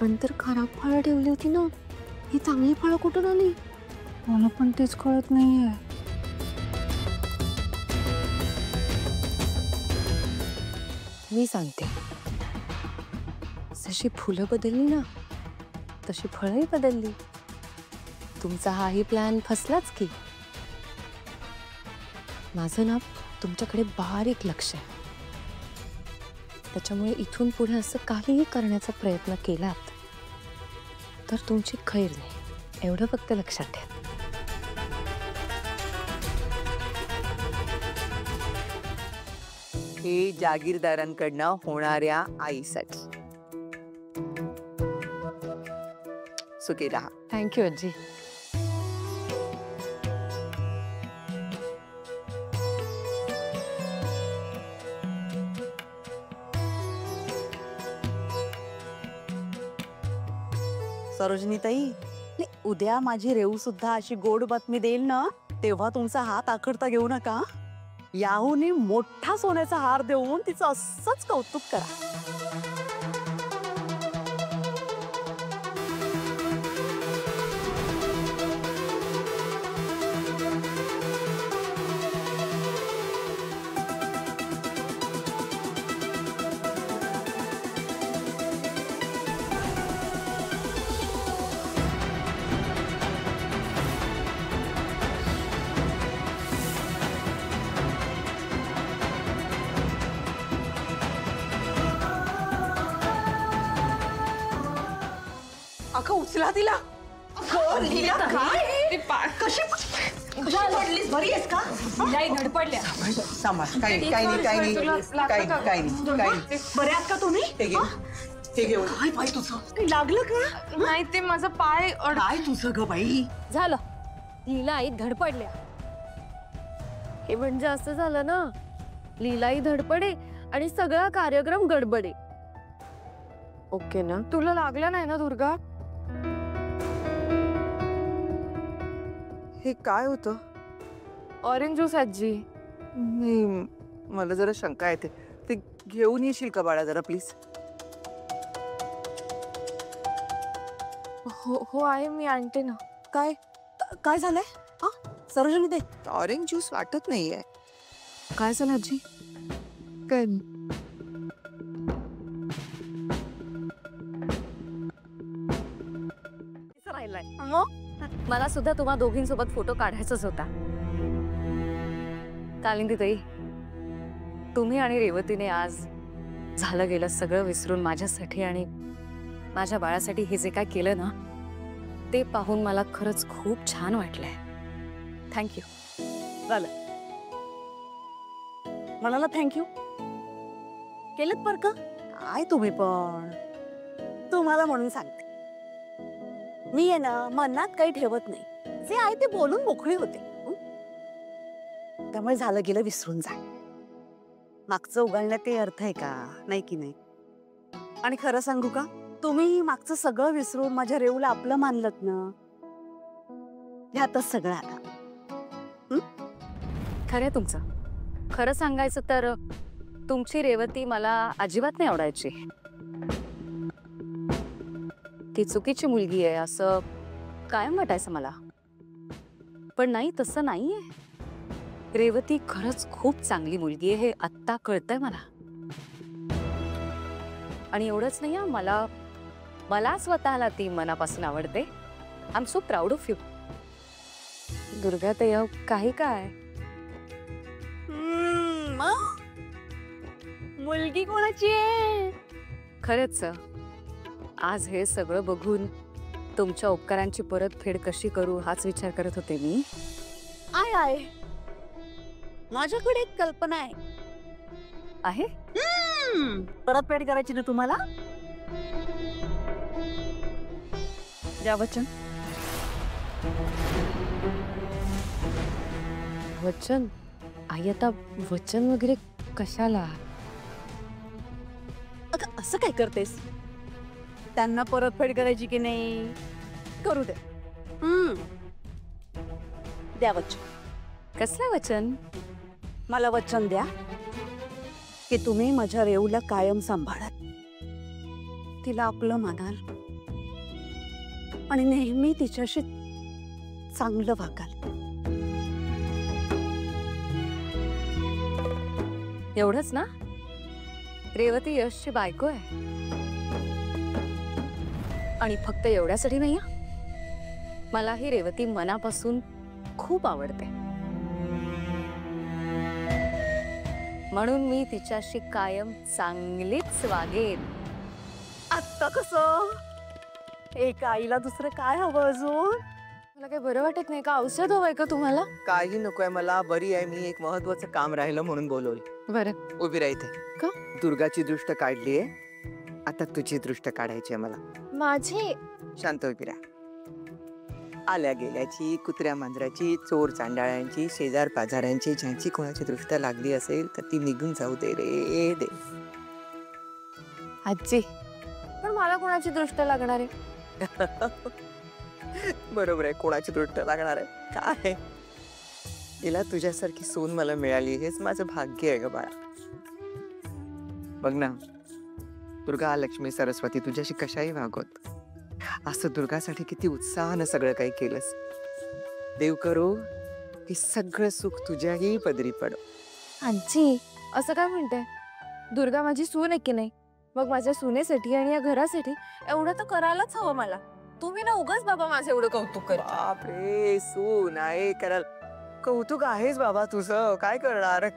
आपण तर खराब फळं ठेवली होती ना, ही चांगली फळं कुठून आली? मला पण तेच कळत नाहीये. मी सांगते, जशी फुलं बदलली ना तशी फळंही बदलली. तुमचा हाही प्लॅन फसलाच की. माझं ना तुमच्याकडे बारीक लक्ष आहे, त्याच्यामुळे इथून पुढे असं काहीही करण्याचा प्रयत्न केलात तर तुमची खैर नाही, एवढं फक्त लक्षात ठेवा. हे जागीरदारांकडनं होणाऱ्या आईसाठी. सुखी राहा. थँक्यू आजी. सरोजिनीताई, उद्या माझी रेऊ सुद्धा अशी गोड बातमी देईल ना, तेव्हा तुमचा हात आखडता घेऊ नका. याहूनही मोठा सोन्याचा हार देऊन तिचं असंच कौतुक करा. अगं उचला तिला. कशी पडलीस? बरी आहेस का? धडपडल्या. काही नाही. बरे आहात का तुम्ही? हे घेऊन. काय बाई तुझं लागलं का? नाही, ते माझा पाय काय तुझं ग बाई? झालं. लीलाई धडपडल्या. हे म्हणजे असं झालं ना, लीलाई धडपडे आणि सगळा कार्यक्रम गडबडे. ओके ना? तुला लागलं नाही ना दुर्गा? हे काय होतं? ऑरेंज ज्यूस आजी. नाही, मला जरा शंका येते. ते घेऊन येशील का बाळा जरा प्लीज? हो आहे, मी आणते ना. काय काय झालंय? हा सरोजिनीताई, ऑरेंज ज्यूस वाटत नाहीये. काय झालं आजी? काय? मला सुद्धा तुम्हा दोघींसोबत फोटो काढायचाच होता. कालिंदीताई, तुम्ही आणि रेवतीने आज झालं गेलं सगळं विसरून माझ्यासाठी आणि माझ्या बाळासाठी हे जे काय केलं ना, ते पाहून मला खरंच खूप छान वाटलंय. थँक्यू. झालं. म्हणाला थँक्यू केलं पर का? काय तुम्ही पण, तुम्हाला म्हणून सांगते, मी आहे ना मनात काही ठेवत नाही. जे आहे ते बोलून मोकळी होते. त्यामुळे झालं गेलं विसरून जा. मागचं उगाळण्यात ते अर्थ आहे का? नाही की नाही? आणि खरं सांगू का, तुम्ही मागचं सगळं विसरून माझ्या रेऊला आपलं मानलत ना, ह्यातच सगळं आलं. खरं तुमचं. खरं सांगायचं तर तुमची रेवती मला अजिबात नाही आवडायची. ती चुकीची मुलगी आहे असं कायम वाटायचं मला. पण नाही, तसं नाहीये. रेवती खरंच खूप चांगली मुलगी आहे, हे आत्ता कळतंय मला. आणि एवढंच नाही, मला स्वतःला ती मनापासून आवडते. I am so proud of you. दुर्गाताई, काही काय मुलगी कोणाची आहे? खरंच आज हे सगळं बघून तुमच्या उपकारांची परतफेड कशी करू हाच विचार करत होते मी. आहे माझ्याकडे एक कल्पना आहे. परतफेड करायची ना तुम्हाला? द्या वचन. वचन? आई, आता वचन वगैरे कशाला? असं काय करतेस? त्यांना परतफेड करायची की नाही? करू दे. द्या वचन. कसलं वचन? मला वचन द्या की तुम्ही माझ्या रेऊला कायम सांभाळाल. तिला आपलं मानाल आणि नेहमी तिच्याशी चांगलं वागाल. एवढंच ना? रेवती यशची बायको आहे आणि फक्त एवढ्यासाठी नाही हं. मला ही रेवती मनापासून खूप आवडते, म्हणून मी तिच्याशी कायम चांगलीच वागेन. आता कसं? एका आईला दुसरं काय हवं अजून? मला काही बरं वाटत नाही का? औषध हवंय का तुम्हाला? काही नकोय मला, बरी आहे मी. एक महत्वाचं काम राहिलं म्हणून बोलवलं. बरं. उभी राहते. का? दुर्गाची दृष्ट काढलीये, आता तुझी दृष्ट काढायची आहे मला. माझी? शांत उभी राहा. आल्या गेल्याची, कुत्र्या मांजराची, चोर चांडाळ्यांची, शेजार पाजाऱ्यांची, ज्यांची कोणाची दृष्ट लागली असेल तर ती निघून जाऊ दे रे दे. आजी, पण मला कोणाची दृष्ट लागणार आहे? बरोबर आहे, कोणाची दृष्ट लागणार आहे? काय तिला तुझ्यासारखी सून मला मिळाली, हेच माझं भाग्य आहे ग बाळा. बघ ना, दुर्गा लक्ष्मी सरस्वती तुझ्याशी कशाही वागवत. असं दुर्गासाठी किती उत्साहानं सगळं काही केलंस. देव करो की सगळं सुख तुझ्याही पदरी पडो. आजी, असं काय म्हणते? दुर्गा माझी सून आहे की नाही? मग माझ्या सुनेसाठी आणि या घरासाठी एवढं तर करायलाच हवं मला. तुम्ही ना उगाच बाबा माझं एवढं कौतुक करता. बापरे, सून आहे कराल. कौतुक आहेच बाबा तुझं, काय करणार.